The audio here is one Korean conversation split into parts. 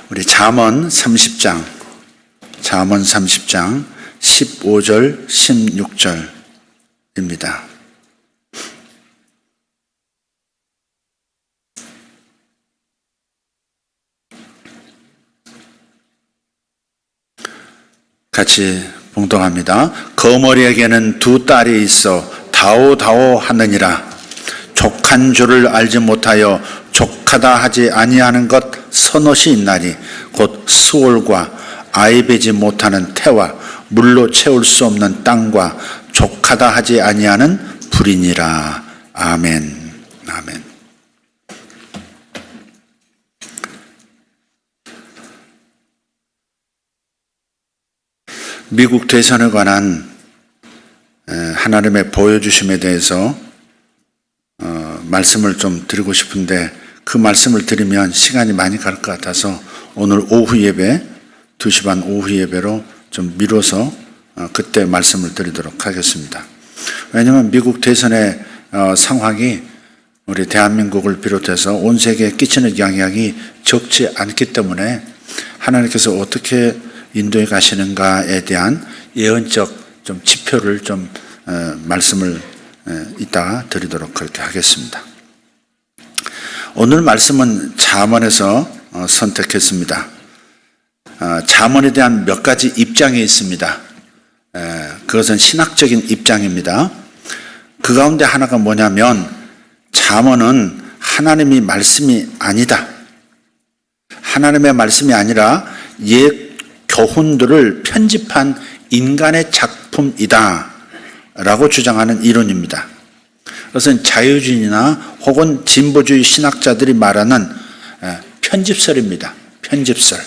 우리 잠언 30장 15절 16절입니다. 같이 봉독합니다. 거머리에게는 두 딸이 있어 다오다오 하느니라. 족한 줄을 알지 못하여 족하다 하지 아니하는 것 서넛이 있나니 곧 수월과 아이 베지 못하는 태와 물로 채울 수 없는 땅과 족하다 하지 아니하는 불이니라. 아멘. 아멘. 미국 대선에 관한 하나님의 보여주심에 대해서 말씀을 좀 드리고 싶은데 그 말씀을 드리면 시간이 많이 갈 것 같아서 오늘 오후 예배 2시 반 오후 예배로 좀 미뤄서 그때 말씀을 드리도록 하겠습니다. 왜냐하면 미국 대선의 상황이 우리 대한민국을 비롯해서 온 세계에 끼치는 영향이 적지 않기 때문에 하나님께서 어떻게 인도에 가시는가에 대한 예언적 좀 지표를 좀 말씀을 이따가 드리도록 그렇게 하겠습니다. 오늘 말씀은 잠언에서 선택했습니다. 잠언에 대한 몇 가지 입장이 있습니다. 그것은 신학적인 입장입니다. 그 가운데 하나가 뭐냐면 잠언은 하나님의 말씀이 아니다. 하나님의 말씀이 아니라 옛 교훈들을 편집한 인간의 작품이다 라고 주장하는 이론입니다. 그것은 자유주의나 혹은 진보주의 신학자들이 말하는 편집설입니다. 편집설.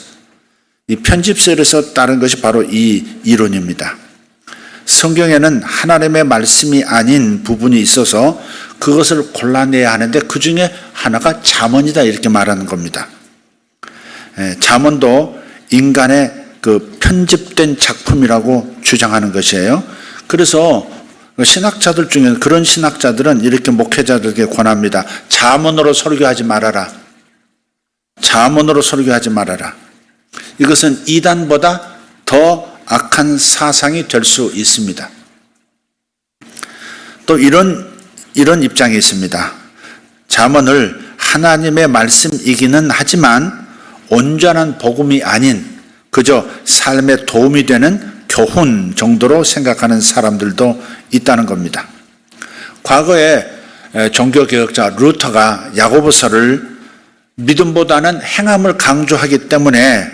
이 편집설에서 따른 것이 바로 이 이론입니다. 성경에는 하나님의 말씀이 아닌 부분이 있어서 그것을 골라내야 하는데 그 중에 하나가 잠언이다 이렇게 말하는 겁니다. 잠언도 인간의 그 편집된 작품이라고 주장하는 것이에요. 그래서 신학자들 중에 그런 신학자들은 이렇게 목회자들에게 권합니다. 잠언으로 설교하지 말아라. 잠언으로 설교하지 말아라. 이것은 이단보다 더 악한 사상이 될 수 있습니다. 또 이런 입장이 있습니다. 잠언을 하나님의 말씀이기는 하지만 온전한 복음이 아닌 그저 삶에 도움이 되는 교훈 정도로 생각하는 사람들도 있다는 겁니다. 과거에 종교개혁자 루터가 야고보서를 믿음보다는 행함을 강조하기 때문에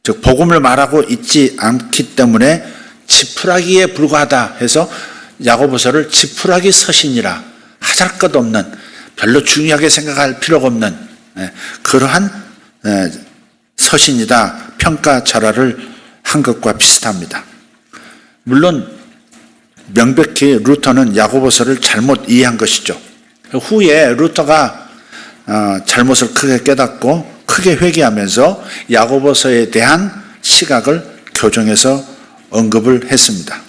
즉 복음을 말하고 있지 않기 때문에 지푸라기에 불과하다 해서 야고보서를 지푸라기 서신이라 하잘것없는 별로 중요하게 생각할 필요가 없는 그러한 서신이다 평가절하를 한 것과 비슷합니다. 물론 명백히 루터는 야고보서를 잘못 이해한 것이죠. 후에 루터가 잘못을 크게 깨닫고 크게 회개하면서 야고보서에 대한 시각을 교정해서 언급을 했습니다.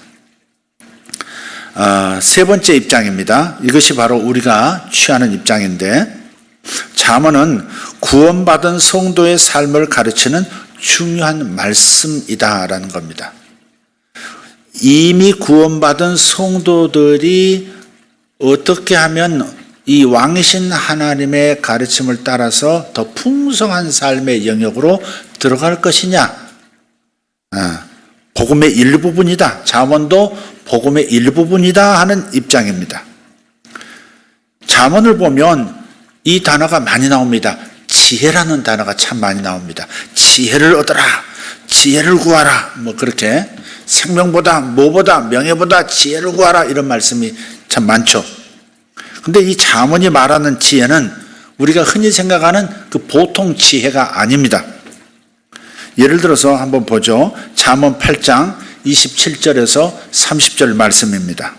세 번째 입장입니다. 이것이 바로 우리가 취하는 입장인데 잠언은 구원받은 성도의 삶을 가르치는 중요한 말씀이다라는 겁니다. 이미 구원받은 성도들이 어떻게 하면 이 왕이신 하나님의 가르침을 따라서 더 풍성한 삶의 영역으로 들어갈 것이냐. 복음의 일부분이다. 잠언도 복음의 일부분이다 하는 입장입니다. 잠언을 보면 이 단어가 많이 나옵니다. 지혜라는 단어가 참 많이 나옵니다. 지혜를 얻어라. 지혜를 구하라. 뭐 그렇게 생명보다 뭐보다 명예보다 지혜를 구하라 이런 말씀이 참 많죠. 근데 이 잠언이 말하는 지혜는 우리가 흔히 생각하는 그 보통 지혜가 아닙니다. 예를 들어서 한번 보죠. 잠언 8장 27절에서 30절 말씀입니다.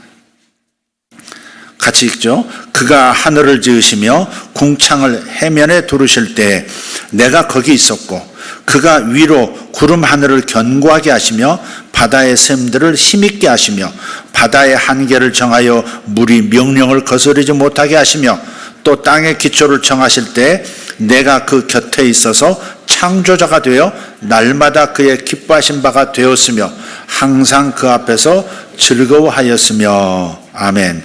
같이 읽죠. 그가 하늘을 지으시며 궁창을 해면에 두르실 때 내가 거기 있었고 그가 위로 구름 하늘을 견고하게 하시며 바다의 샘들을 힘있게 하시며 바다의 한계를 정하여 물이 명령을 거스르지 못하게 하시며 또 땅의 기초를 정하실 때 내가 그 곁에 있어서 창조자가 되어 날마다 그의 기뻐하신 바가 되었으며 항상 그 앞에서 즐거워하였으며. 아멘.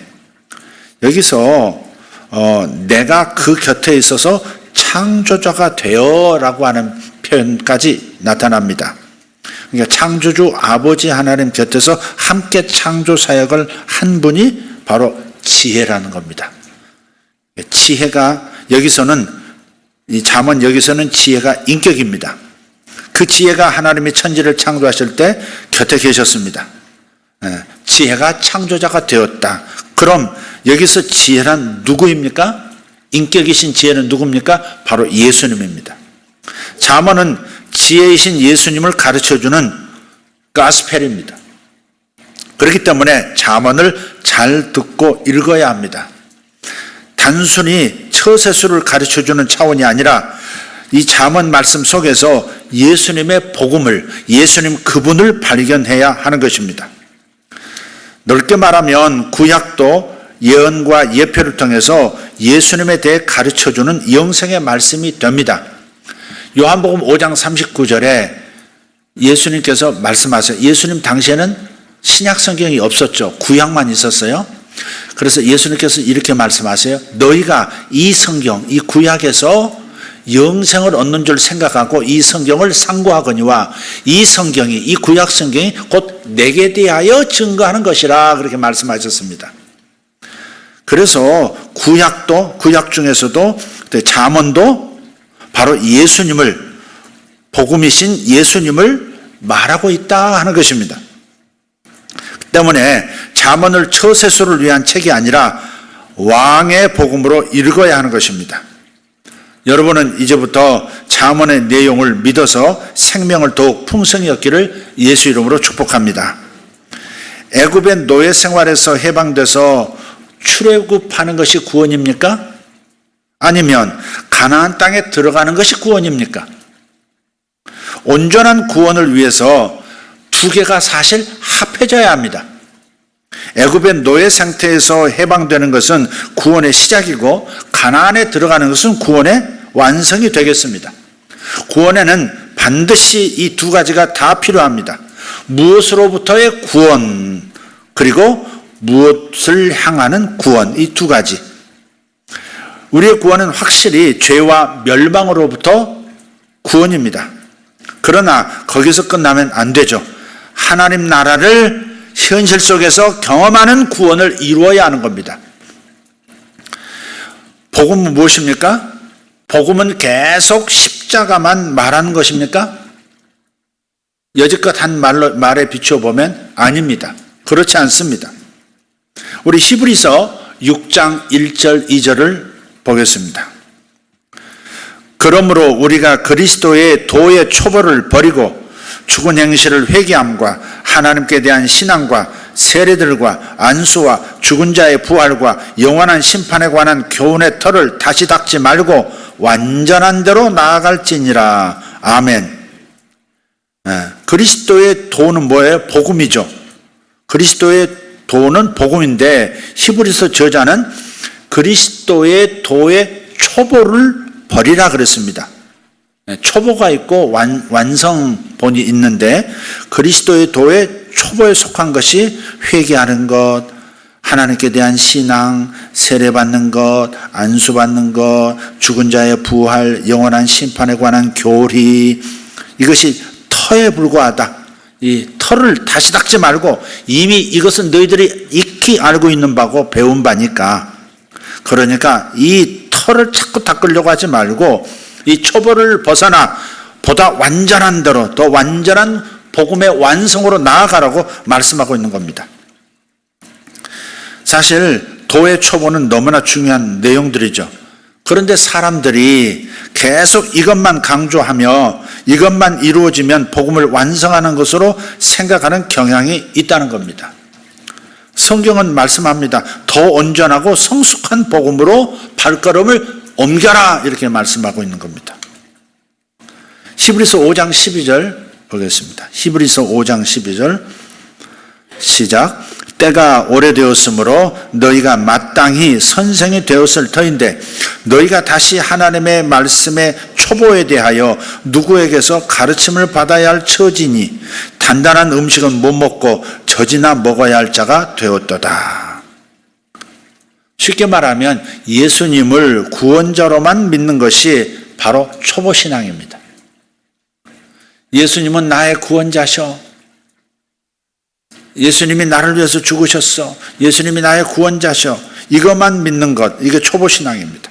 여기서 내가 그 곁에 있어서 창조자가 되어라고 하는 표현까지 나타납니다. 그러니까 창조주 아버지 하나님 곁에서 함께 창조 사역을 한 분이 바로 지혜라는 겁니다. 지혜가 여기서는, 이 잠언 여기서는 지혜가 인격입니다. 그 지혜가 하나님이 천지를 창조하실 때 곁에 계셨습니다. 지혜가 창조자가 되었다. 그럼 여기서 지혜란 누구입니까? 인격이신 지혜는 누굽니까? 바로 예수님입니다. 잠언은 지혜이신 예수님을 가르쳐주는 가스펠입니다. 그렇기 때문에 잠언을 잘 듣고 읽어야 합니다. 단순히 처세술을 가르쳐주는 차원이 아니라 이 잠언 말씀 속에서 예수님의 복음을, 예수님 그분을 발견해야 하는 것입니다. 넓게 말하면 구약도 예언과 예표를 통해서 예수님에 대해 가르쳐주는 영생의 말씀이 됩니다. 요한복음 5장 39절에 예수님께서 말씀하세요. 예수님 당시에는 신약 성경이 없었죠. 구약만 있었어요. 그래서 예수님께서 이렇게 말씀하세요. 너희가 이 성경, 이 구약에서 영생을 얻는 줄 생각하고 이 성경을 상고하거니와 이 성경이, 이 구약 성경이 곧 내게 대하여 증거하는 것이라, 그렇게 말씀하셨습니다. 그래서 구약도, 구약 중에서도 잠언도 바로 예수님을, 복음이신 예수님을 말하고 있다 하는 것입니다. 때문에 잠언을 처세술을 위한 책이 아니라 왕의 복음으로 읽어야 하는 것입니다. 여러분은 이제부터 잠언의 내용을 믿어서 생명을 더욱 풍성히 얻기를 예수 이름으로 축복합니다. 애굽의 노예 생활에서 해방돼서 출애굽하는 것이 구원입니까? 아니면 가나안 땅에 들어가는 것이 구원입니까? 온전한 구원을 위해서 두 개가 사실 합해져야 합니다. 애굽의 노예 상태에서 해방되는 것은 구원의 시작이고 가나안에 들어가는 것은 구원의 완성이 되겠습니다. 구원에는 반드시 이 두 가지가 다 필요합니다. 무엇으로부터의 구원, 그리고 무엇을 향하는 구원, 이 두 가지. 우리의 구원은 확실히 죄와 멸망으로부터 구원입니다. 그러나 거기서 끝나면 안 되죠. 하나님 나라를 현실 속에서 경험하는 구원을 이루어야 하는 겁니다. 복음은 무엇입니까? 복음은 계속 십자가만 말하는 것입니까? 여지껏 한 말에 비추어보면 아닙니다. 그렇지 않습니다. 우리 히브리서 6장 1절 2절을 보겠습니다. 그러므로 우리가 그리스도의 도의 초벌을 버리고 죽은 행실을 회개함과 하나님께 대한 신앙과 세례들과 안수와 죽은 자의 부활과 영원한 심판에 관한 교훈의 털을 다시 닦지 말고 완전한 대로 나아갈지니라. 아멘. 그리스도의 도는 뭐예요? 복음이죠. 그리스도의 도는 복음인데 히브리서 저자는 그리스도의 도의 초보를 버리라 그랬습니다. 초보가 있고 완성본이 있는데 그리스도의 도의 초보에 속한 것이 회개하는 것, 하나님께 대한 신앙, 세례받는 것, 안수받는 것, 죽은 자의 부활, 영원한 심판에 관한 교리, 이것이 터에 불과하다. 이 터를 다시 닦지 말고 이미 이것은 너희들이 익히 알고 있는 바고 배운 바니까, 그러니까 이 터를 자꾸 닦으려고 하지 말고 이 초보를 벗어나 보다 완전한 대로, 더 완전한 복음의 완성으로 나아가라고 말씀하고 있는 겁니다. 사실 도의 초보는 너무나 중요한 내용들이죠. 그런데 사람들이 계속 이것만 강조하며 이것만 이루어지면 복음을 완성하는 것으로 생각하는 경향이 있다는 겁니다. 성경은 말씀합니다. 더 온전하고 성숙한 복음으로 발걸음을 옮겨라, 이렇게 말씀하고 있는 겁니다. 히브리서 5장 12절 보겠습니다. 히브리서 5장 12절 시작. 때가 오래되었으므로 너희가 마땅히 선생이 되었을 터인데 너희가 다시 하나님의 말씀의 초보에 대하여 누구에게서 가르침을 받아야 할 처지니 단단한 음식은 못 먹고 젖이나 먹어야 할 자가 되었도다. 쉽게 말하면 예수님을 구원자로만 믿는 것이 바로 초보신앙입니다. 예수님은 나의 구원자셔. 예수님이 나를 위해서 죽으셨어. 예수님이 나의 구원자셔. 이것만 믿는 것, 이게 초보신앙입니다.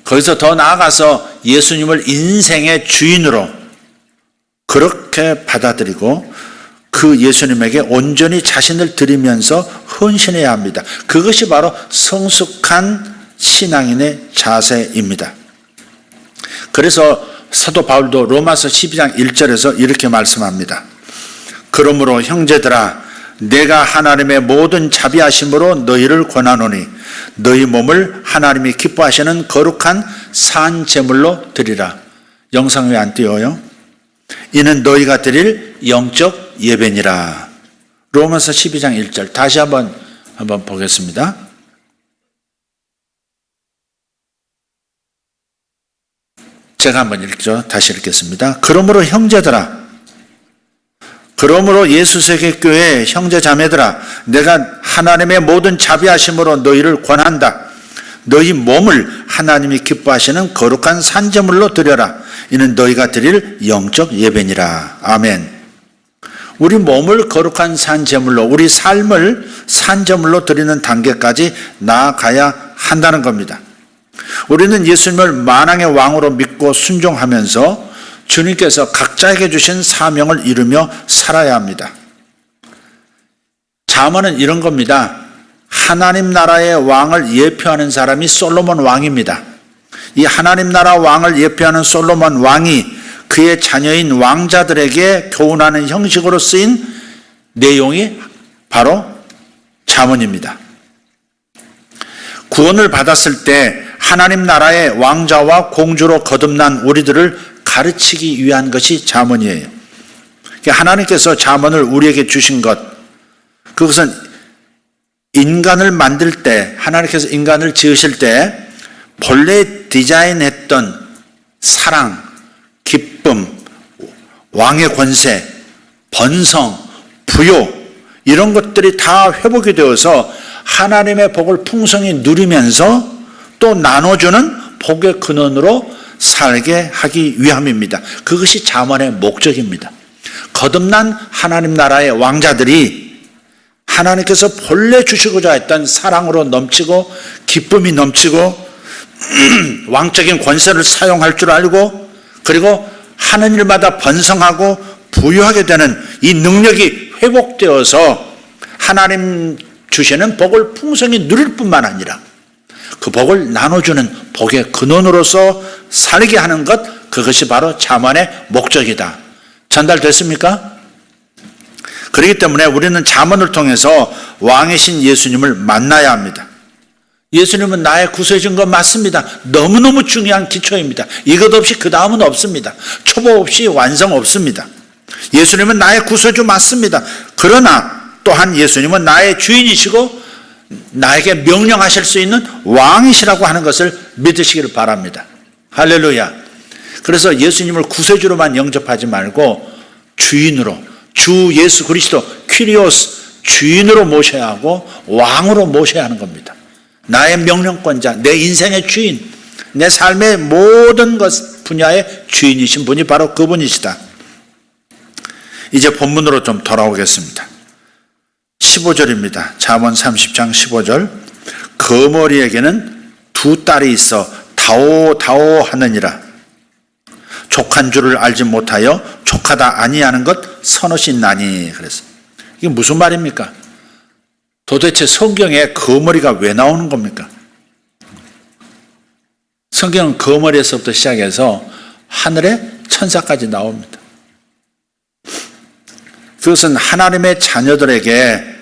거기서 더 나아가서 예수님을 인생의 주인으로 그렇게 받아들이고 그 예수님에게 온전히 자신을 드리면서 헌신해야 합니다. 그것이 바로 성숙한 신앙인의 자세입니다. 그래서 사도 바울도 로마서 12장 1절에서 이렇게 말씀합니다. 그러므로 형제들아 내가 하나님의 모든 자비하심으로 너희를 권하노니 너희 몸을 하나님이 기뻐하시는 거룩한 산 제물로 드리라. 영상 왜 안 띄워요? 이는 너희가 드릴 영적 예배니라. 로마서 12장 1절 다시 한번 보겠습니다. 제가 한번 읽죠. 다시 읽겠습니다. 그러므로 형제들아 그러므로 예수세계 교회 형제 자매들아 내가 하나님의 모든 자비하심으로 너희를 권한다. 너희 몸을 하나님이 기뻐하시는 거룩한 산제물로 드려라. 이는 너희가 드릴 영적 예배니라. 아멘. 우리 몸을 거룩한 산제물로 우리 삶을 산제물로 드리는 단계까지 나아가야 한다는 겁니다. 우리는 예수님을 만왕의 왕으로 믿고 순종하면서 주님께서 각자에게 주신 사명을 이루며 살아야 합니다. 잠언은 이런 겁니다. 하나님 나라의 왕을 예표하는 사람이 솔로몬 왕입니다. 이 하나님 나라 왕을 예표하는 솔로몬 왕이 그의 자녀인 왕자들에게 교훈하는 형식으로 쓰인 내용이 바로 잠언입니다. 구원을 받았을 때 하나님 나라의 왕자와 공주로 거듭난 우리들을 가르치기 위한 것이 잠언이에요. 하나님께서 잠언을 우리에게 주신 것, 그것은 인간을 만들 때, 하나님께서 인간을 지으실 때 본래 디자인했던 사랑, 기쁨, 왕의 권세, 번성, 부요 이런 것들이 다 회복이 되어서 하나님의 복을 풍성히 누리면서 또 나눠주는 복의 근원으로 살게 하기 위함입니다. 그것이 잠언의 목적입니다. 거듭난 하나님 나라의 왕자들이 하나님께서 본래 주시고자 했던 사랑으로 넘치고 기쁨이 넘치고 왕적인 권세를 사용할 줄 알고 그리고 하는 일마다 번성하고 부유하게 되는 이 능력이 회복되어서 하나님 주시는 복을 풍성히 누릴 뿐만 아니라 그 복을 나눠주는 복의 근원으로서 살게 하는 것, 그것이 바로 잠언의 목적이다. 전달됐습니까? 그렇기 때문에 우리는 잠언을 통해서 왕이신 예수님을 만나야 합니다. 예수님은 나의 구세주인 것 맞습니다. 너무너무 중요한 기초입니다. 이것 없이 그 다음은 없습니다. 초보 없이 완성 없습니다. 예수님은 나의 구세주 맞습니다. 그러나 또한 예수님은 나의 주인이시고 나에게 명령하실 수 있는 왕이시라고 하는 것을 믿으시기를 바랍니다. 할렐루야. 그래서 예수님을 구세주로만 영접하지 말고 주인으로, 주 예수 그리스도 퀴리오스 주인으로 모셔야 하고 왕으로 모셔야 하는 겁니다. 나의 명령권자, 내 인생의 주인, 내 삶의 모든 것 분야의 주인이신 분이 바로 그분이시다. 이제 본문으로 좀 돌아오겠습니다. 15절입니다. 잠언 30장 15절. 거머리에게는 두 딸이 있어 다오 하느니라. 족한 줄을 알지 못하여 족하다 아니하는 것 서너시 나니. 그래서 이게 무슨 말입니까? 도대체 성경에 거머리가 왜 나오는 겁니까? 성경은 거머리에서부터 시작해서 하늘의 천사까지 나옵니다. 그것은 하나님의 자녀들에게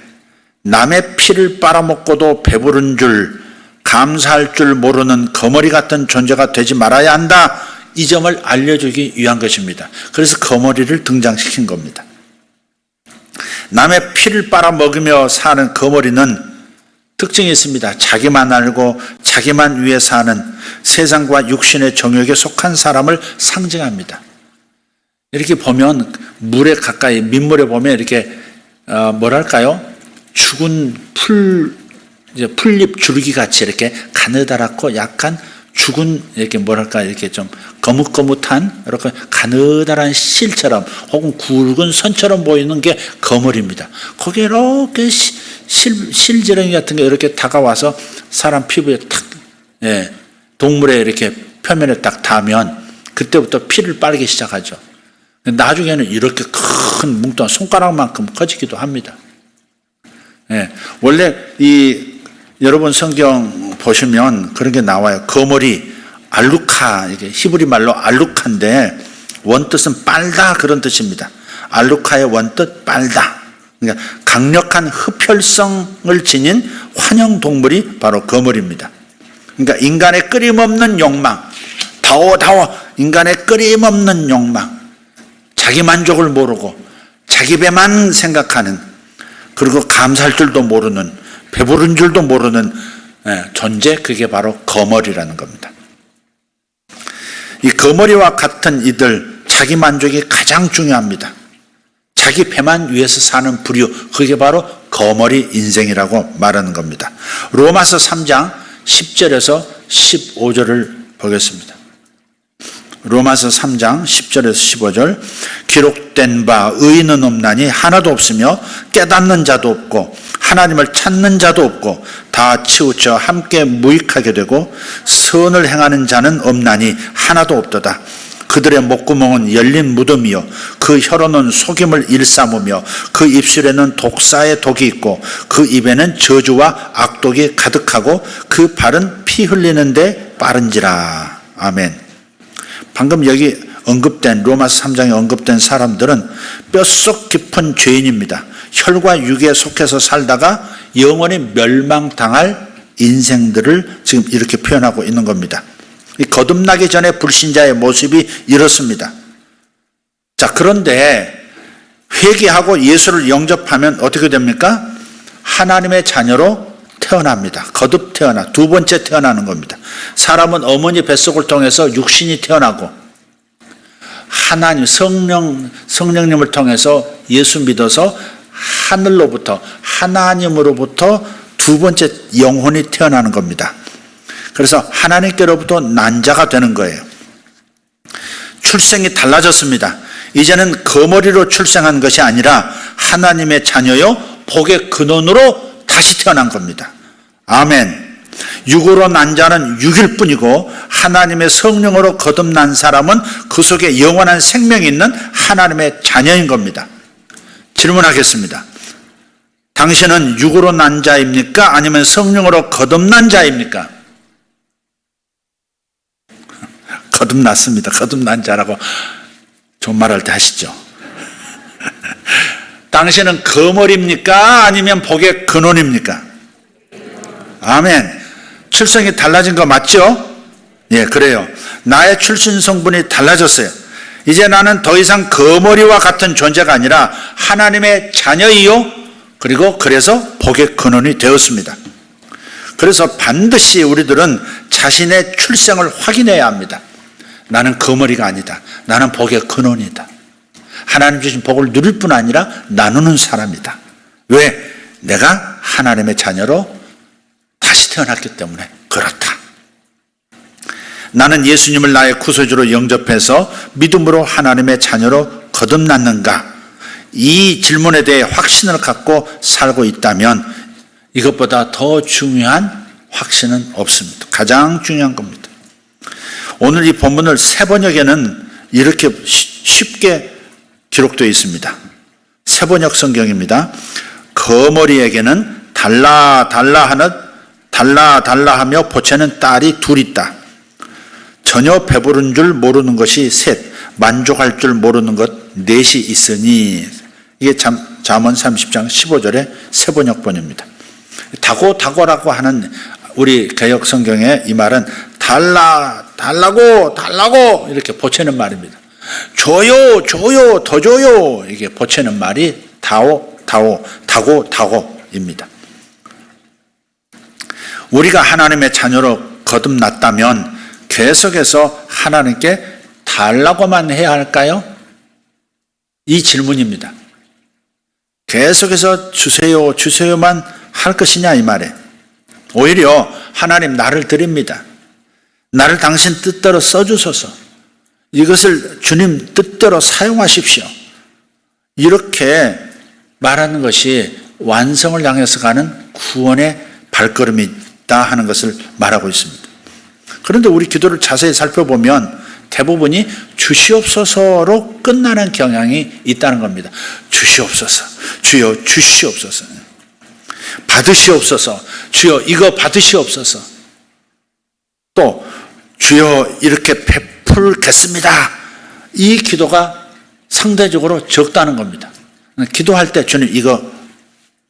남의 피를 빨아먹고도 배부른 줄, 감사할 줄 모르는 거머리 같은 존재가 되지 말아야 한다. 이 점을 알려주기 위한 것입니다. 그래서 거머리를 등장시킨 겁니다. 남의 피를 빨아먹으며 사는 거머리는 특징이 있습니다. 자기만 알고 자기만 위해 사는 세상과 육신의 정욕에 속한 사람을 상징합니다. 이렇게 보면 물에 가까이 민물에 보면 이렇게 뭐랄까요? 죽은 풀잎 줄기 같이 이렇게 가느다랗고 약간 죽은 이렇게 뭐랄까 이렇게 좀 거뭇거뭇한 이렇게 가느다란 실처럼 혹은 굵은 선처럼 보이는 게 거머리입니다. 거기에 이렇게 실지렁이 같은 게 이렇게 다가와서 사람 피부에 탁, 동물의 이렇게 표면에 딱 닿으면 그때부터 피를 빨기 시작하죠. 나중에는 이렇게 큰 뭉뚱한 손가락만큼 커지기도 합니다. 원래 여러분 성경 보시면 그런 게 나와요. 거머리, 알루카, 이게 히브리 말로 알루카인데 원뜻은 빨다 그런 뜻입니다. 알루카의 원뜻 빨다. 그러니까 강력한 흡혈성을 지닌 환영 동물이 바로 거머리입니다. 그러니까 인간의 끊임없는 욕망, 다워 인간의 끊임없는 욕망, 자기 만족을 모르고 자기 배만 생각하는, 그리고 감사할 줄도 모르는, 배부른 줄도 모르는 존재, 그게 바로 거머리라는 겁니다. 이 거머리와 같은 이들 자기 만족이 가장 중요합니다. 자기 배만 위해서 사는 부류, 그게 바로 거머리 인생이라고 말하는 겁니다. 로마서 3장 10절에서 15절을 보겠습니다. 로마서 3장 10절에서 15절. 기록된 바 의인은 없나니 하나도 없으며 깨닫는 자도 없고 하나님을 찾는 자도 없고 다 치우쳐 함께 무익하게 되고 선을 행하는 자는 없나니 하나도 없도다. 그들의 목구멍은 열린 무덤이요 그 혀로는 속임을 일삼으며 그 입술에는 독사의 독이 있고 그 입에는 저주와 악독이 가득하고 그 발은 피 흘리는데 빠른지라. 아멘. 방금 여기 언급된 로마서 3장에 언급된 사람들은 뼛속 깊은 죄인입니다. 혈과 육에 속해서 살다가 영원히 멸망당할 인생들을 지금 이렇게 표현하고 있는 겁니다. 이 거듭나기 전에 불신자의 모습이 이렇습니다. 자, 그런데 회개하고 예수를 영접하면 어떻게 됩니까? 하나님의 자녀로 태어납니다. 거듭 태어나, 두 번째 태어나는 겁니다. 사람은 어머니 뱃속을 통해서 육신이 태어나고 하나님, 성령님을 통해서 예수 믿어서 하늘로부터, 하나님으로부터 두 번째 영혼이 태어나는 겁니다. 그래서 하나님께로부터 난 자가 되는 거예요. 출생이 달라졌습니다. 이제는 거머리로 출생한 것이 아니라 하나님의 자녀요 복의 근원으로 다시 태어난 겁니다. 아멘. 육으로 난 자는 육일 뿐이고 하나님의 성령으로 거듭난 사람은 그 속에 영원한 생명이 있는 하나님의 자녀인 겁니다. 질문하겠습니다. 당신은 육으로 난 자입니까? 아니면 성령으로 거듭난 자입니까? 거듭났습니다. 거듭난 자라고 존말할 때 하시죠. 당신은 거머리입니까? 아니면 복의 근원입니까? 아멘. 출생이 달라진 거 맞죠? 예, 그래요. 나의 출신 성분이 달라졌어요. 이제 나는 더 이상 거머리와 같은 존재가 아니라 하나님의 자녀이요, 그리고 그래서 복의 근원이 되었습니다. 그래서 반드시 우리들은 자신의 출생을 확인해야 합니다. 나는 거머리가 아니다. 나는 복의 근원이다. 하나님 주신 복을 누릴 뿐 아니라 나누는 사람이다. 왜? 내가 하나님의 자녀로 다시 태어났기 때문에 그렇다. 나는 예수님을 나의 구세주로 영접해서 믿음으로 하나님의 자녀로 거듭났는가? 이 질문에 대해 확신을 갖고 살고 있다면 이것보다 더 중요한 확신은 없습니다. 가장 중요한 겁니다. 오늘 이 본문을 세번역에는 이렇게 쉽게 기록되어 있습니다. 세번역 성경입니다. 거머리에게는 달라하며 보채는 딸이 둘 있다. 전혀 배부른 줄 모르는 것이 셋, 만족할 줄 모르는 것 넷이 있으니. 이게 잠언 30장 15절의 세번역본입니다. 다고라고 하는 우리 개역 성경의 이 말은 달라고 이렇게 보채는 말입니다. 줘요, 더 줘요. 이게 보채는 말이 다고입니다. 우리가 하나님의 자녀로 거듭났다면 계속해서 하나님께 달라고만 해야 할까요? 이 질문입니다. 계속해서 주세요, 주세요만 할 것이냐 이 말에 오히려 하나님 나를 드립니다. 나를 당신 뜻대로 써주소서. 이것을 주님 뜻대로 사용하십시오. 이렇게 말하는 것이 완성을 향해서 가는 구원의 발걸음이다 하는 것을 말하고 있습니다. 그런데 우리 기도를 자세히 살펴보면 대부분이 주시옵소서로 끝나는 경향이 있다는 겁니다. 주시옵소서, 주여 주시옵소서, 받으시옵소서, 주여 이거 받으시옵소서, 또 주여 이렇게 베풀겠습니다. 이 기도가 상대적으로 적다는 겁니다. 기도할 때 주님 이거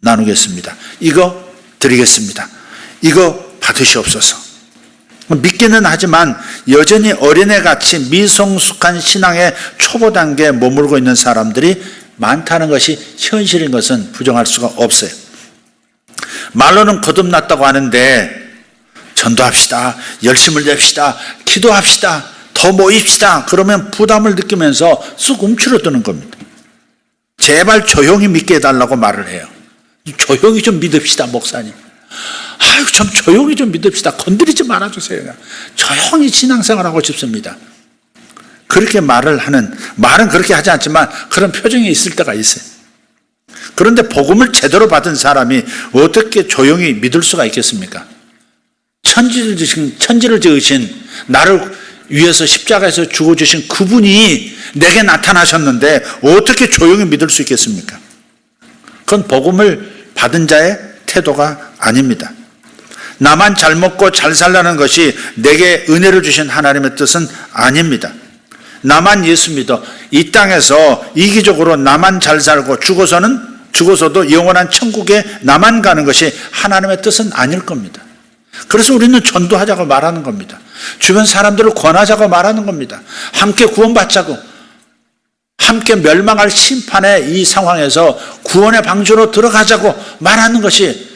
나누겠습니다. 이거 드리겠습니다. 이거 받으시옵소서. 믿기는 하지만 여전히 어린애같이 미성숙한 신앙의 초보 단계에 머물고 있는 사람들이 많다는 것이 현실인 것은 부정할 수가 없어요. 말로는 거듭났다고 하는데 전도합시다, 열심을 냅시다, 기도합시다, 더 모입시다 그러면 부담을 느끼면서 쑥 움츠러드는 겁니다. 제발 조용히 믿게 해달라고 말을 해요. 조용히 좀 믿읍시다 목사님. 아유, 좀 조용히 좀 믿읍시다. 건드리지 말아주세요. 조용히 신앙생활하고 싶습니다. 그렇게 말은 그렇게 하지 않지만 그런 표정이 있을 때가 있어요. 그런데 복음을 제대로 받은 사람이 어떻게 조용히 믿을 수가 있겠습니까? 천지를 지으신 나를 위해서 십자가에서 죽어주신 그분이 내게 나타나셨는데 어떻게 조용히 믿을 수 있겠습니까? 그건 복음을 받은 자의 태도가 아닙니다. 나만 잘 먹고 잘 살라는 것이 내게 은혜를 주신 하나님의 뜻은 아닙니다. 나만 예수 믿어 이 땅에서 이기적으로 나만 잘 살고 죽어서도 영원한 천국에 나만 가는 것이 하나님의 뜻은 아닐 겁니다. 그래서 우리는 전도하자고 말하는 겁니다. 주변 사람들을 권하자고 말하는 겁니다. 함께 구원받자고, 함께 멸망할 심판의 이 상황에서 구원의 방주로 들어가자고 말하는 것이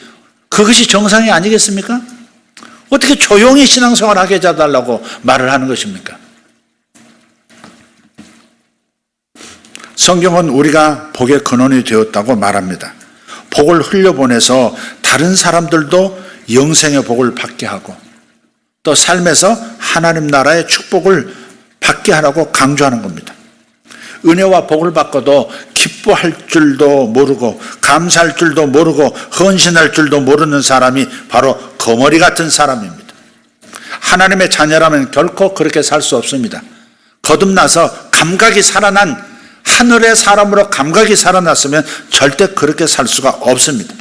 그것이 정상이 아니겠습니까? 어떻게 조용히 신앙생활 하게 해달라고 말을 하는 것입니까? 성경은 우리가 복의 근원이 되었다고 말합니다. 복을 흘려보내서 다른 사람들도 영생의 복을 받게 하고 또 삶에서 하나님 나라의 축복을 받게 하라고 강조하는 겁니다. 은혜와 복을 받고도 기뻐할 줄도 모르고 감사할 줄도 모르고 헌신할 줄도 모르는 사람이 바로 거머리 같은 사람입니다. 하나님의 자녀라면 결코 그렇게 살 수 없습니다. 거듭나서 감각이 살아난 하늘의 사람으로 감각이 살아났으면 절대 그렇게 살 수가 없습니다.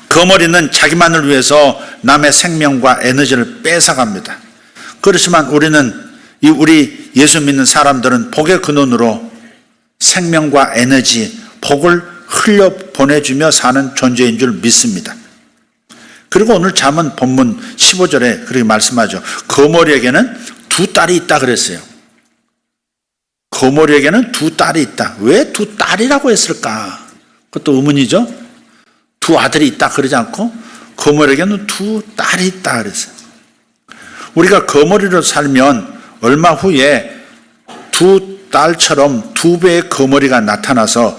거머리는 자기만을 위해서 남의 생명과 에너지를 뺏어갑니다. 그렇지만 우리 예수 믿는 사람들은 복의 근원으로 생명과 에너지, 복을 흘려 보내주며 사는 존재인 줄 믿습니다. 그리고 오늘 잠언 본문 15절에 그렇게 말씀하죠. 거머리에게는 두 딸이 있다 그랬어요. 거머리에게는 두 딸이 있다. 왜 두 딸이라고 했을까? 그것도 의문이죠. 두 아들이 있다 그러지 않고 거머리에게는 두 딸이 있다 그랬어요. 우리가 거머리로 살면 얼마 후에 두 딸처럼 두 배의 거머리가 나타나서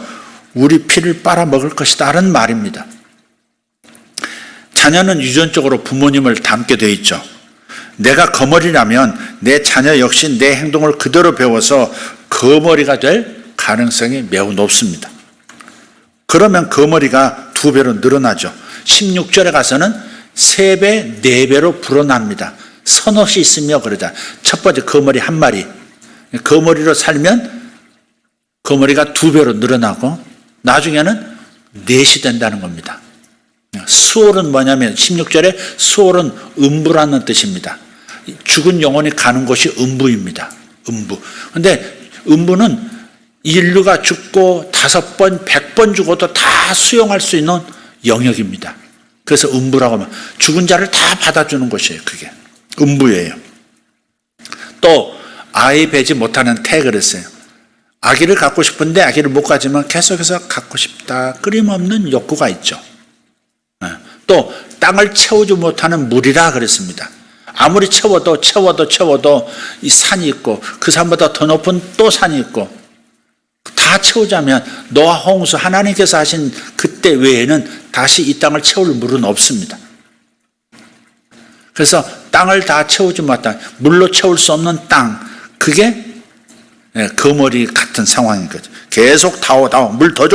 우리 피를 빨아먹을 것이다라는 말입니다. 자녀는 유전적으로 부모님을 닮게 되어 있죠. 내가 거머리라면 내 자녀 역시 내 행동을 그대로 배워서 거머리가 될 가능성이 매우 높습니다. 그러면 거머리가 두 배로 늘어나죠. 16절에 가서는 3배, 4배로 불어납니다. 선옷이 있으며 그러자. 첫 번째 거머리 한 마리. 거머리로 살면 거머리가 2배로 늘어나고 나중에는 4이 된다는 겁니다. 수월은 뭐냐면 16절에 수월은 음부라는 뜻입니다. 죽은 영혼이 가는 곳이 음부입니다. 음부. 그런데 음부는 인류가 죽고 5번, 100번 죽어도 다 수용할 수 있는 영역입니다. 그래서 음부라고 하면 죽은 자를 다 받아주는 곳이에요. 그게 음부예요. 또 아이 배지 못하는 태 그랬어요. 아기를 갖고 싶은데 아기를 못 가지면 계속해서 갖고 싶다. 끊임없는 욕구가 있죠. 또 땅을 채우지 못하는 물이라 그랬습니다. 아무리 채워도 이 산이 있고 그 산보다 더 높은 또 산이 있고 다 채우자면 노아 홍수 하나님께서 하신 그때 외에는 다시 이 땅을 채울 물은 없습니다. 그래서 땅을 다 채우지 못한 물로 채울 수 없는 땅, 그게 거머리 같은 상황인 거죠. 계속 다오 물 더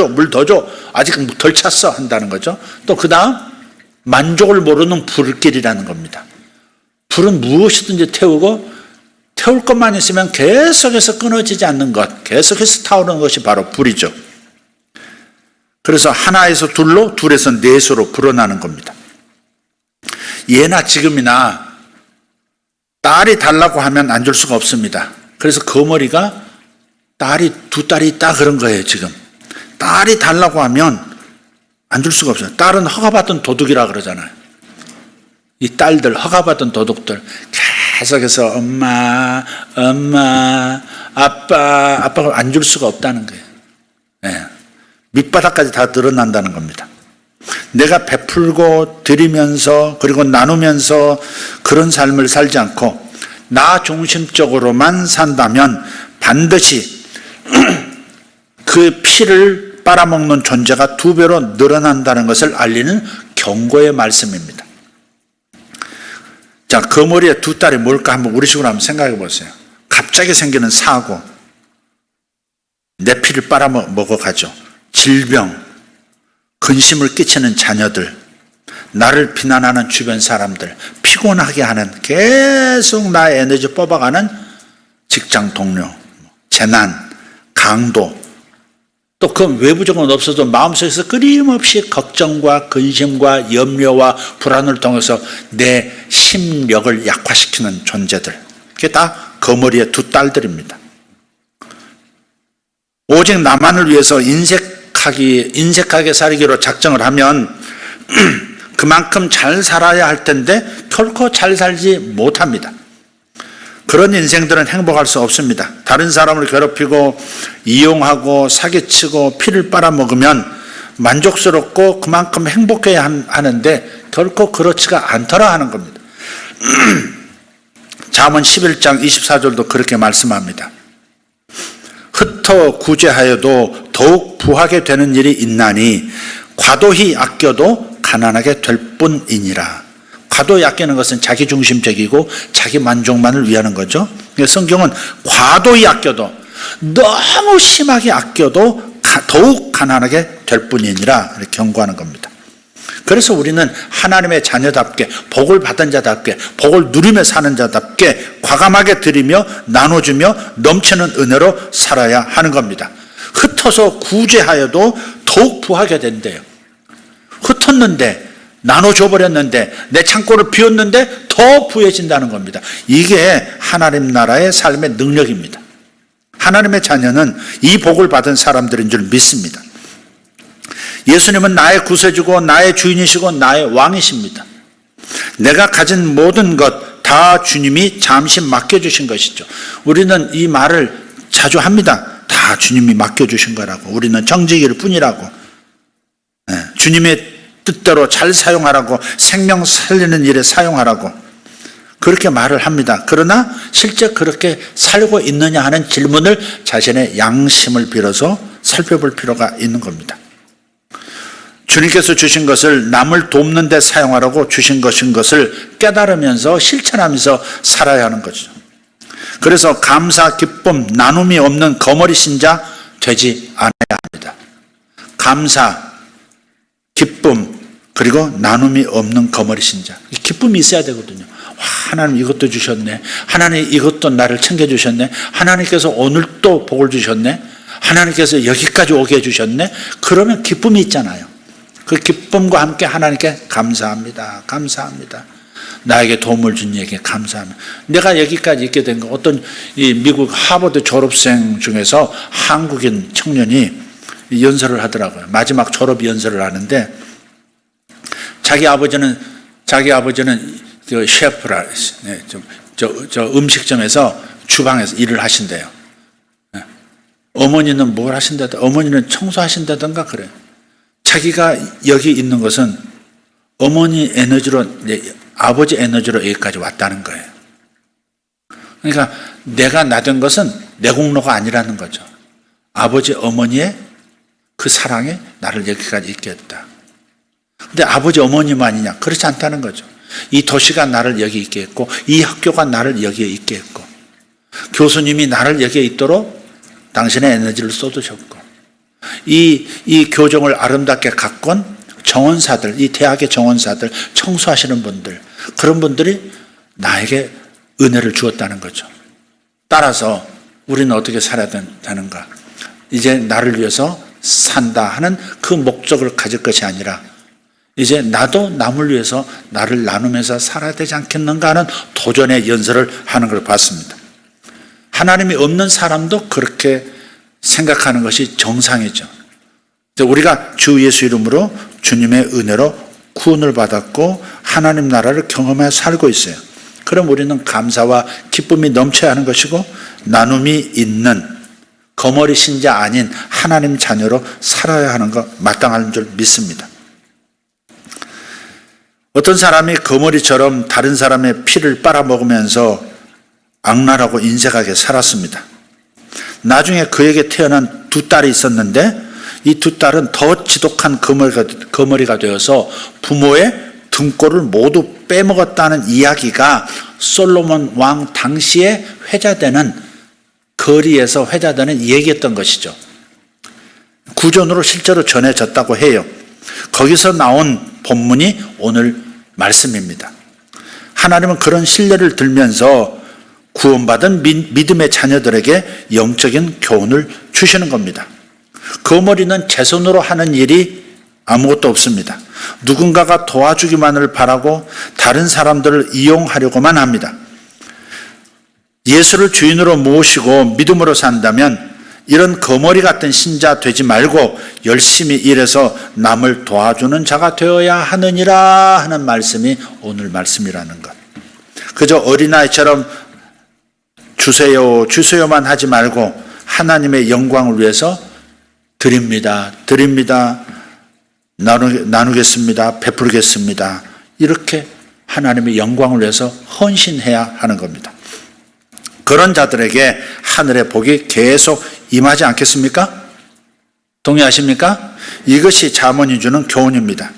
줘 아직 덜 찼어 한다는 거죠. 또 그 다음 만족을 모르는 불길이라는 겁니다. 불은 무엇이든지 태울 것만 있으면 계속해서 끊어지지 않는 것, 계속해서 타오르는 것이 바로 불이죠. 그래서 하나에서 둘로, 둘에서 넷으로 불어나는 겁니다. 예나 지금이나 딸이 달라고 하면 안 줄 수가 없습니다. 그래서 거머리가 두 딸이 있다 그런 거예요, 지금. 딸이 달라고 하면 안 줄 수가 없어요. 딸은 허가받은 도둑이라 그러잖아요. 이 딸들, 허가받은 도둑들 계속해서 엄마, 아빠가 안 줄 수가 없다는 거예요. 네. 밑바닥까지 다 드러난다는 겁니다. 내가 베풀고 드리면서 그리고 나누면서 그런 삶을 살지 않고 나 중심적으로만 산다면 반드시 그 피를 빨아먹는 존재가 2배로 늘어난다는 것을 알리는 경고의 말씀입니다. 자, 거머리의 2딸이 뭘까 한번 우리식으로 한번 생각해 보세요. 갑자기 생기는 사고, 내 피를 빨아먹어가죠. 질병, 근심을 끼치는 자녀들, 나를 비난하는 주변 사람들, 피곤하게 하는, 계속 나의 에너지 뽑아가는 직장 동료, 재난, 강도, 또 그 외부적으로는 없어도 마음속에서 끊임없이 걱정과 근심과 염려와 불안을 통해서 내 심력을 약화시키는 존재들, 그게 다 거머리의 2딸들입니다. 오직 나만을 위해서 인색하게 살기로 작정을 하면 그만큼 잘 살아야 할 텐데 결코 잘 살지 못합니다. 그런 인생들은 행복할 수 없습니다. 다른 사람을 괴롭히고 이용하고 사기치고 피를 빨아먹으면 만족스럽고 그만큼 행복해야 하는데 결코 그렇지가 않더라 하는 겁니다. 잠언 11장 24절도 그렇게 말씀합니다. 흩어 구제하여도 더욱 부하게 되는 일이 있나니 과도히 아껴도 가난하게 될 뿐이니라. 과도히 아끼는 것은 자기중심적이고 자기 만족만을 위하는 거죠. 성경은 과도히 아껴도, 너무 심하게 아껴도 더욱 가난하게 될 뿐이니라 이렇게 경고하는 겁니다. 그래서 우리는 하나님의 자녀답게, 복을 받은 자답게, 복을 누리며 사는 자답게 과감하게 드리며 나눠주며 넘치는 은혜로 살아야 하는 겁니다. 흩어서 구제하여도 더욱 부하게 된대요. 흩었는데, 나눠줘버렸는데, 내 창고를 비웠는데 더 부해진다는 겁니다. 이게 하나님 나라의 삶의 능력입니다. 하나님의 자녀는 이 복을 받은 사람들인 줄 믿습니다. 예수님은 나의 구세주고 나의 주인이시고 나의 왕이십니다. 내가 가진 모든 것 다 주님이 잠시 맡겨주신 것이죠. 우리는 이 말을 자주 합니다. 다 주님이 맡겨주신 거라고. 우리는 정직일 뿐이라고. 주님의 뜻대로 잘 사용하라고, 생명 살리는 일에 사용하라고 그렇게 말을 합니다. 그러나 실제 그렇게 살고 있느냐 하는 질문을 자신의 양심을 빌어서 살펴볼 필요가 있는 겁니다. 주님께서 주신 것을 남을 돕는 데 사용하라고 주신 것인 것을 깨달으면서 실천하면서 살아야 하는 거죠. 그래서 감사, 기쁨, 나눔이 없는 거머리 신자 되지 않아야 합니다. 감사, 기쁨, 그리고 나눔이 없는 거머리 신자. 기쁨이 있어야 되거든요. 와, 하나님 이것도 주셨네. 하나님 이것도 나를 챙겨주셨네. 하나님께서 오늘 또 복을 주셨네. 하나님께서 여기까지 오게 해주셨네. 그러면 기쁨이 있잖아요. 그 기쁨과 함께 하나님께 감사합니다. 감사합니다. 나에게 도움을 준 이에게 감사합니다. 내가 여기까지 있게 된 거, 어떤 이 미국 하버드 졸업생 중에서 한국인 청년이 연설을 하더라고요. 마지막 졸업 연설을 하는데 자기 아버지는 그 셰프라, 저 음식점에서 주방에서 일을 하신대요. 어머니는 뭘 하신다든가, 어머니는 청소하신다든가 그래요. 자기가 여기 있는 것은 어머니 에너지로, 아버지 에너지로 여기까지 왔다는 거예요. 그러니까 내가 나된 것은 내 공로가 아니라는 거죠. 아버지, 어머니의 그 사랑에 나를 여기까지 있게 했다. 근데 아버지, 어머니만이냐? 그렇지 않다는 거죠. 이 도시가 나를 여기 있게 했고, 이 학교가 나를 여기에 있게 했고, 교수님이 나를 여기에 있도록 당신의 에너지를 쏟으셨고, 이 교정을 아름답게 가꾼 정원사들, 이 대학의 정원사들, 청소하시는 분들, 그런 분들이 나에게 은혜를 주었다는 거죠. 따라서 우리는 어떻게 살아야 되는가? 이제 나를 위해서 산다 하는 그 목적을 가질 것이 아니라 이제 나도 남을 위해서 나를 나누면서 살아야 되지 않겠는가 하는 도전의 연설을 하는 걸 봤습니다. 하나님이 없는 사람도 그렇게 생각하는 것이 정상이죠. 우리가 주 예수 이름으로 주님의 은혜로 구원을 받았고 하나님 나라를 경험해 살고 있어요. 그럼 우리는 감사와 기쁨이 넘쳐야 하는 것이고 나눔이 있는 거머리 신자 아닌 하나님 자녀로 살아야 하는 것 마땅한 줄 믿습니다. 어떤 사람이 거머리처럼 다른 사람의 피를 빨아먹으면서 악랄하고 인색하게 살았습니다. 나중에 그에게 태어난 두 딸이 있었는데 이 두 딸은 더 지독한 거머리가 되어서 부모의 등골을 모두 빼먹었다는 이야기가 솔로몬 왕 당시에 회자되는 거리에서 회자되는 얘기였던 것이죠. 구전으로 실제로 전해졌다고 해요. 거기서 나온 본문이 오늘 말씀입니다. 하나님은 그런 신뢰를 들면서 구원받은 믿음의 자녀들에게 영적인 교훈을 주시는 겁니다. 거머리는 제 손으로 하는 일이 아무것도 없습니다. 누군가가 도와주기만을 바라고 다른 사람들을 이용하려고만 합니다. 예수를 주인으로 모시고 믿음으로 산다면 이런 거머리 같은 신자 되지 말고 열심히 일해서 남을 도와주는 자가 되어야 하느니라 하는 말씀이 오늘 말씀이라는 것. 그저 어린아이처럼 주세요, 주세요만 하지 말고 하나님의 영광을 위해서 드립니다, 나누겠습니다, 베풀겠습니다. 이렇게 하나님의 영광을 위해서 헌신해야 하는 겁니다. 그런 자들에게 하늘의 복이 계속 임하지 않겠습니까? 동의하십니까? 이것이 잠언이 주는 교훈입니다.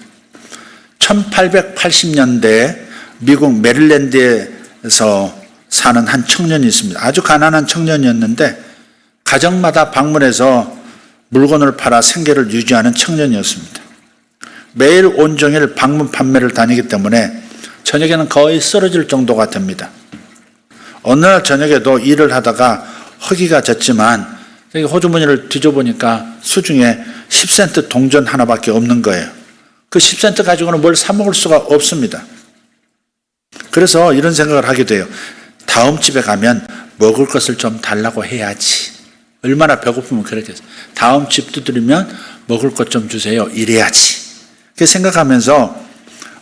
1880년대에 미국 메릴랜드에서 사는 한 청년이 있습니다. 아주 가난한 청년이었는데 가정마다 방문해서 물건을 팔아 생계를 유지하는 청년이었습니다. 매일 온종일 방문 판매를 다니기 때문에 저녁에는 거의 쓰러질 정도가 됩니다. 어느 날 저녁에도 일을 하다가 허기가 졌지만 호주머니를 뒤져보니까 수중에 10센트 동전 하나밖에 없는 거예요. 그 10센트 가지고는 뭘 사 먹을 수가 없습니다. 그래서 이런 생각을 하게 돼요. 다음 집에 가면 먹을 것을 좀 달라고 해야지. 얼마나 배고프면 그렇겠어요. 다음 집 두드리면 먹을 것 좀 주세요. 이래야지. 그렇게 생각하면서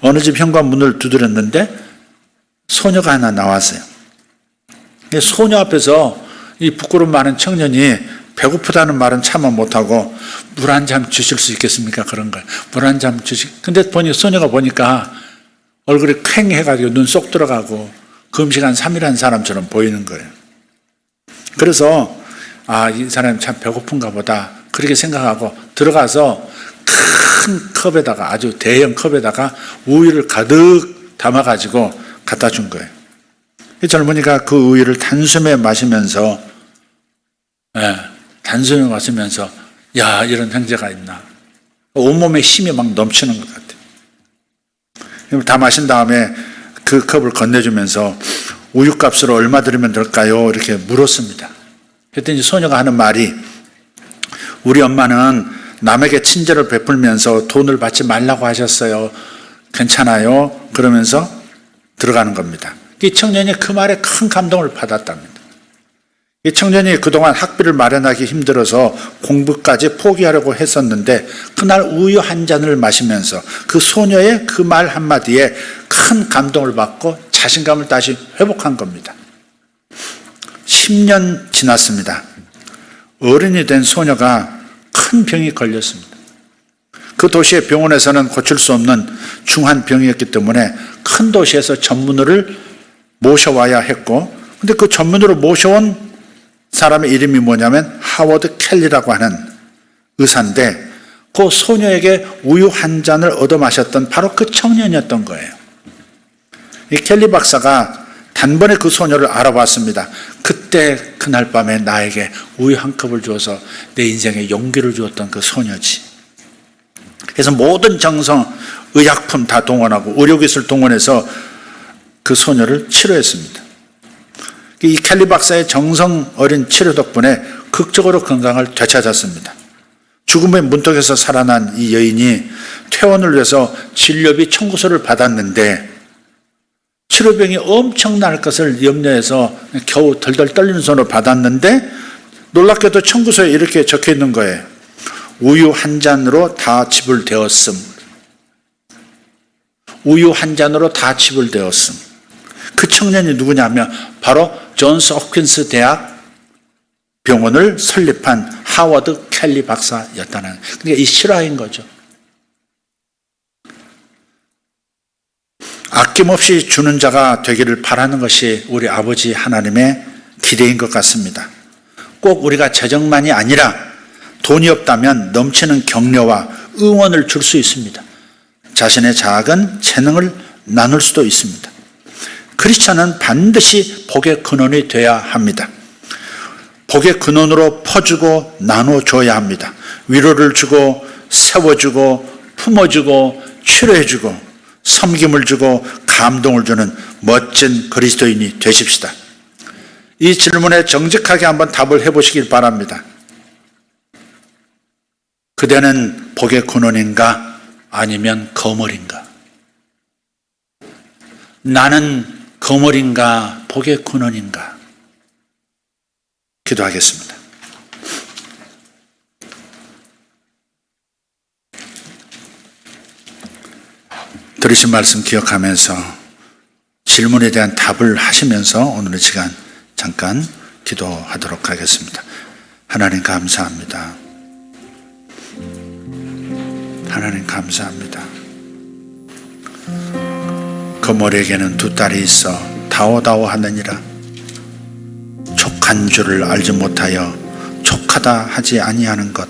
어느 집 현관문을 두드렸는데 소녀가 하나 나왔어요. 소녀 앞에서 이 부끄러움 많은 청년이 배고프다는 말은 차마 못하고 물 한 잔 주실 수 있겠습니까? 그런 걸. 물 한 잔 근데 소녀가 보니까 얼굴이 퀭해가지고 눈 쏙 들어가고 금식 한 3일 한 사람처럼 보이는 거예요. 그래서 이 사람이 참 배고픈가 보다 그렇게 생각하고 들어가서 큰 컵에다가 아주 대형 컵에다가 우유를 가득 담아가지고 갖다 준 거예요. 이 젊은이가 그 우유를 단숨에 마시면서 야, 이런 형제가 있나. 온몸에 힘이 막 넘치는 것 같아요. 다 마신 다음에 그 컵을 건네주면서 우유값으로 얼마 드리면 될까요? 이렇게 물었습니다. 그랬더니 소녀가 하는 말이 우리 엄마는 남에게 친절을 베풀면서 돈을 받지 말라고 하셨어요. 괜찮아요? 그러면서 들어가는 겁니다. 이 청년이 그 말에 큰 감동을 받았답니다. 이 청년이 그동안 학비를 마련하기 힘들어서 공부까지 포기하려고 했었는데 그날 우유 한 잔을 마시면서 그 소녀의 그 말 한마디에 큰 감동을 받고 자신감을 다시 회복한 겁니다. 10년 지났습니다. 어른이 된 소녀가 큰 병이 걸렸습니다. 그 도시의 병원에서는 고칠 수 없는 중한 병이었기 때문에 큰 도시에서 전문의를 모셔와야 했고, 근데 그 전문의로 모셔온 사람의 이름이 뭐냐면 하워드 켈리라고 하는 의사인데, 그 소녀에게 우유 한 잔을 얻어 마셨던 바로 그 청년이었던 거예요. 이 켈리 박사가 단번에 그 소녀를 알아봤습니다. 그때 그날 밤에 나에게 우유 한 컵을 주어서 내 인생에 용기를 주었던 그 소녀지. 그래서 모든 정성, 의약품 다 동원하고 의료기술 동원해서 그 소녀를 치료했습니다. 이 켈리 박사의 정성 어린 치료 덕분에 극적으로 건강을 되찾았습니다. 죽음의 문턱에서 살아난 이 여인이 퇴원을 위해서 진료비 청구서를 받았는데, 치료비용이 엄청날 것을 염려해서 겨우 덜덜 떨리는 손으로 받았는데, 놀랍게도 청구서에 이렇게 적혀 있는 거예요. 우유 한 잔으로 다 지불되었음. 우유 한 잔으로 다 지불되었음. 그 청년이 누구냐면 바로 존스 홉킨스 대학 병원을 설립한 하워드 켈리 박사였다는, 그러니까 이 실화인 거죠. 아낌없이 주는 자가 되기를 바라는 것이 우리 아버지 하나님의 기대인 것 같습니다. 꼭 우리가 재정만이 아니라 돈이 없다면 넘치는 격려와 응원을 줄 수 있습니다. 자신의 작은 재능을 나눌 수도 있습니다. 크리스천은 반드시 복의 근원이 되어야 합니다. 복의 근원으로 퍼주고 나눠줘야 합니다. 위로를 주고 세워주고 품어주고 치료해주고 섬김을 주고 감동을 주는 멋진 그리스도인이 되십시다. 이 질문에 정직하게 한번 답을 해보시길 바랍니다. 그대는 복의 근원인가 아니면 거물인가? 나는 거물인가 복의 근원인가? 기도하겠습니다. 들으신 말씀 기억하면서 질문에 대한 답을 하시면서 오늘의 시간 잠깐 기도하도록 하겠습니다. 하나님 감사합니다. 하나님 감사합니다. 거물에게는 두 딸이 있어 다오다오 하느니라. 족한 줄을 알지 못하여 족하다 하지 아니하는 것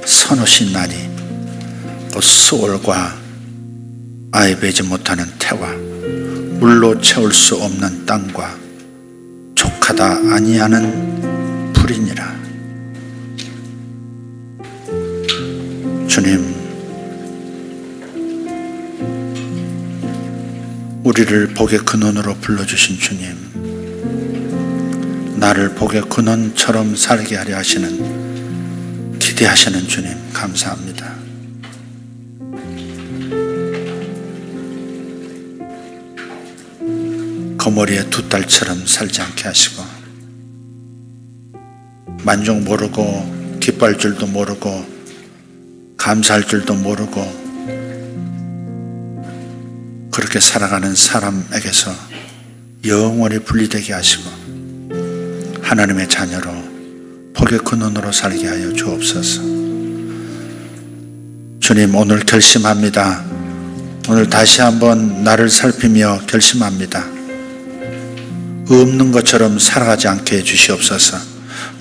서너시 나니, 곧 수월과 아이 베지 못하는 태와 물로 채울 수 없는 땅과 족하다 아니하는 풀이니라. 주님, 우리를 복의 근원으로 불러주신 주님, 나를 복의 근원처럼 살게 하려 하시는, 기대하시는 주님 감사합니다. 거머리의 두 딸처럼 살지 않게 하시고, 만족 모르고 기뻐할 줄도 모르고 감사할 줄도 모르고 그렇게 살아가는 사람에게서 영원히 분리되게 하시고 하나님의 자녀로 복의 근원으로 살게 하여 주옵소서. 주님, 오늘 결심합니다. 오늘 다시 한번 나를 살피며 결심합니다. 없는 것처럼 살아가지 않게 해주시옵소서.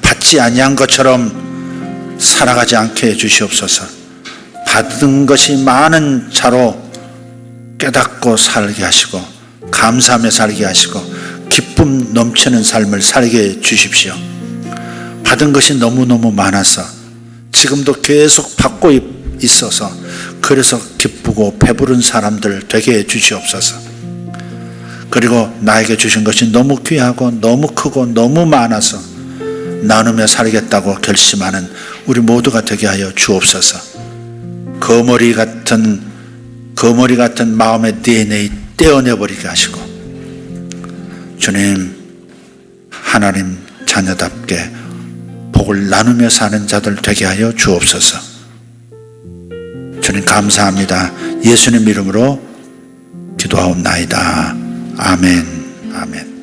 받지 아니한 것처럼 살아가지 않게 해주시옵소서. 받은 것이 많은 자로 깨닫고 살게 하시고 감사하며 살게 하시고 기쁨 넘치는 삶을 살게 해 주십시오. 받은 것이 너무너무 많아서 지금도 계속 받고 있어서 그래서 기쁘고 배부른 사람들 되게 해 주시옵소서. 그리고 나에게 주신 것이 너무 귀하고 너무 크고 너무 많아서 나누며 살겠다고 결심하는 우리 모두가 되게 하여 주옵소서. 거머리 같은 마음의 DNA 떼어내버리게 하시고, 주님, 하나님 자녀답게 복을 나누며 사는 자들 되게 하여 주옵소서. 주님 감사합니다. 예수님 이름으로 기도하옵나이다. 아멘. 아멘.